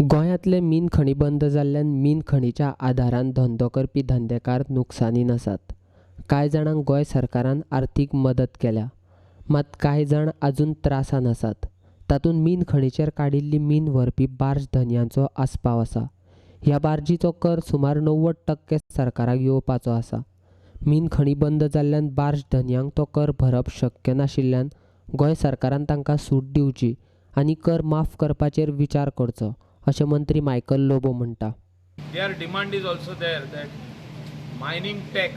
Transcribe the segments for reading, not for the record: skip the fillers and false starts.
गोंयांतले मीन खणी बंद जाल्ल्यान मीन खणीच्या आदारान धंदो करपी धंदेकार नुकसानीन आसात. कांय जाणांक गोंय सरकारान आर्थीक मदत केल्या, मात कांय जाण आजून त्रासान आसात. तातूंत मीन खणीचेर काडिल्ली मीन व्हरपी बार्ज धन्यांचो आस्पाव आसा. ह्या बार्जीचो कर सुमार 90% सरकाराक येवपाचो आसा. मीन खणी बंद जाल्ल्यान बार्ज धन्यांक तो कर भरप शक्य नाशिल्ल्यान गोंय सरकारान तांकां सूट दिवची आनी कर माफ करपाचेर विचार करचो, अशें मंत्री मायकल लोबो म्हणटा. Their demand is also there that mining tax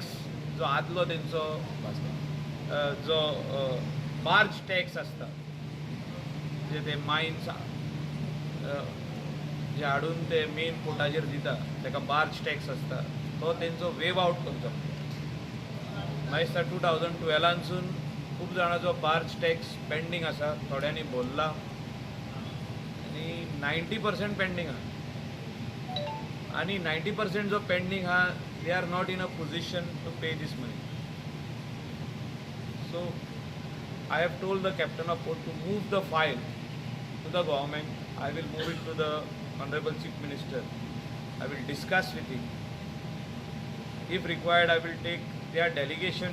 जो आदलो तेंचो जो बार्ज टॅक्स आसता, जे ते मायन्स जे हाडून ते मेन पोर्टाचेर दिता ताका बार्ज टॅक्स आसता, तो तेंचो वेव आवट करचो. म्हाका दिसता 2012सून खूब जाणांचो बार्ज टॅक्स पेंडींग आसा, थोड्यांनी भरला आनी 90% पेंडींग आहा. आनी 90% जो पेंडींग आहा, they are not in a position to pay this money. So I have told the captain of port to move the file to the government. I will move it to the Honorable Chief Minister. I will discuss with him. If required, I will take their delegation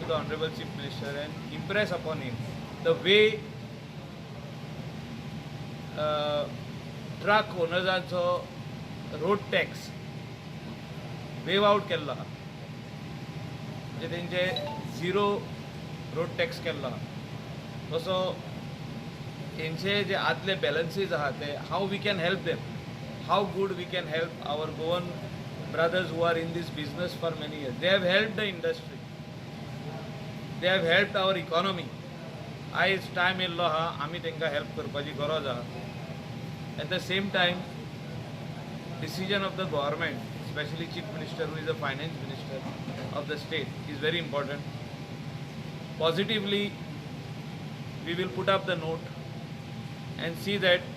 to the Honorable Chief Minister and impress upon him the way truck ओनर्सांचो road tax waive आवट केल्लो आहा, म्हणजे तेंचे zero road tax केल्लो आहा. तसो तेंचे जे आदले बॅलन्सीस आहा ते how we can help them, how good we can help our Goan brothers who are in these business for many years. They have help the industry, they have help our economy. आयज time येयल्लो आहा आमी तांकां help करपाची गरज आहा. At the same time, decision of the government, especially Chief Minister who is the finance minister of the state, is very important. Positively, we will put up the note and see that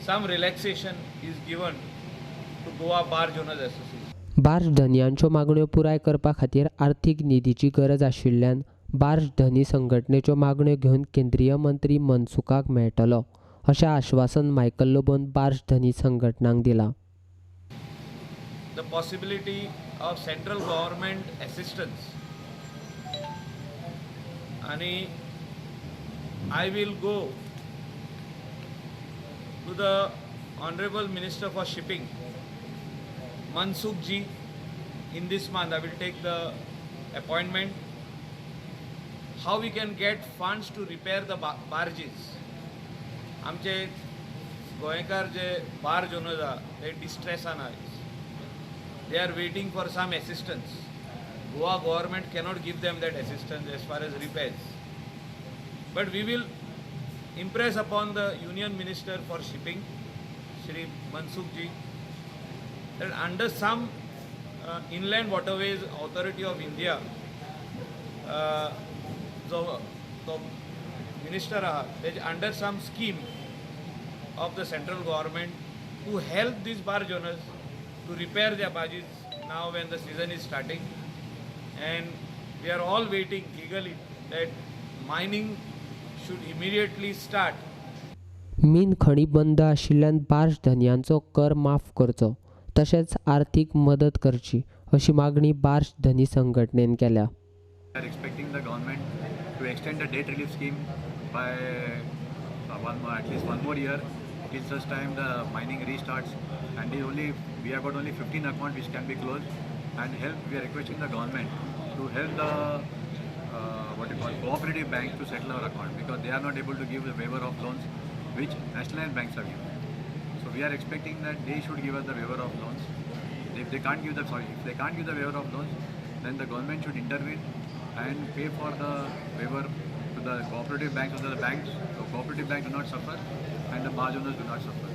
some relaxation is given to Goa Barge Owners Association. Barge धन्यांच्यो मागण्यो पुराय करपा खातीर आर्थीक निधीची गरज आशिल्ल्यान barge धनी संघटनेच्यो मागण्यो घेवन केंद्रीय मंत्री मनसुखाक मेळटलो, अशें आश्वासन मायकल लोबोन बार्ज धनी संघटनांक दिलां. The possibility of central government assistance, आणि I will go to the Honorable Minister for Shipping, Mansukh ji, in this month. I will take the appointment. How we can get funds to repair the barges. आमचे गोंयकार जे barge owners आहा ते डिस्ट्रेसान आहा. They are waiting for some assistance. Goa government cannot give them that assistance as far as repairs. But we will impress upon the Union Minister for Shipping, Shri Mansukh ji, that under some Inland Waterways Authority of India, the minister under some scheme of the central government to help these barge owners to repair their barges now when the season is starting. And we are all waiting eagerly that mining should immediately start. मीन खणी बंद आशिल्ल्यान barge धन्यांचो कर माफ करचो, तशेंच आर्थीक मदत करची, अशी मागणी बार्ज धनी संघटनेन केल्या. We are expecting the government to extend the debt relief scheme by at least one more year till such time the mining restarts, and we have got only 15 accounts which can be closed, and we are requesting the government to help the cooperative banks to settle our account, because they are not able to give the waiver of loans which nationalized banks are giving. So we are expecting that they should give us the waiver of loans. If they can't give the waiver of loans, then the government should intervene and pay for the waiver to the cooperative banks, so that the banks, so cooperative banks do not suffer and the barge owners do not suffer.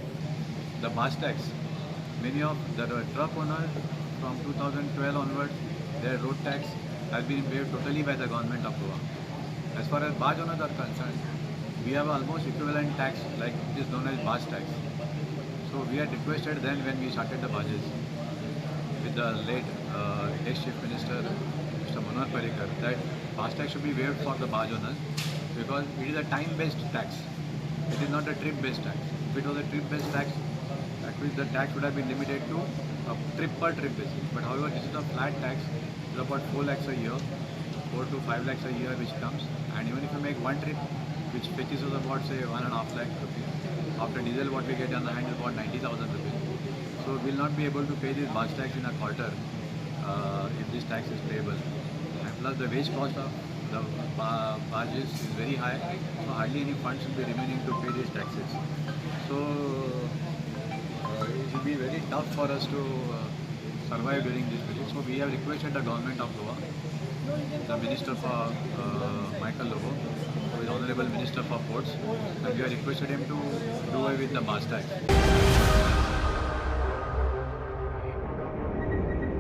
The barge tax, many of the truck owners from 2012 onwards, their road tax has been waived totally by the government of Goa. As far as barge owners are concerned, we have almost equivalent tax like it is known as barge tax. So we had requested then when we started the barges with the late ex-chief minister Mr. Manoj Parrikar, that barge tax should be waived for the barge owners, because it is a time-based tax. It is not a trip-based tax. If it was a trip-based tax, actually the tax would have been limited to a trip per trip basis. But however, this is a flat tax. It's about 4 lakhs a year, 4 to 5 lakhs a year which comes. And even if you make one trip, which fetches us about say 1.5 lakh rupees. After diesel, what we get on the hand is about 90,000 rupees. So we'll not be able to pay this barge tax in a quarter if this tax is payable. And plus the wage cost of the barges is very high, so hardly any funds will be remaining to pay these taxes. So it will be very tough for us to survive during this period. So we have requested the government of Goa, the Minister for Michael Lobo, who is Honorable Minister for Ports, and we have requested him to do away with the barge tax.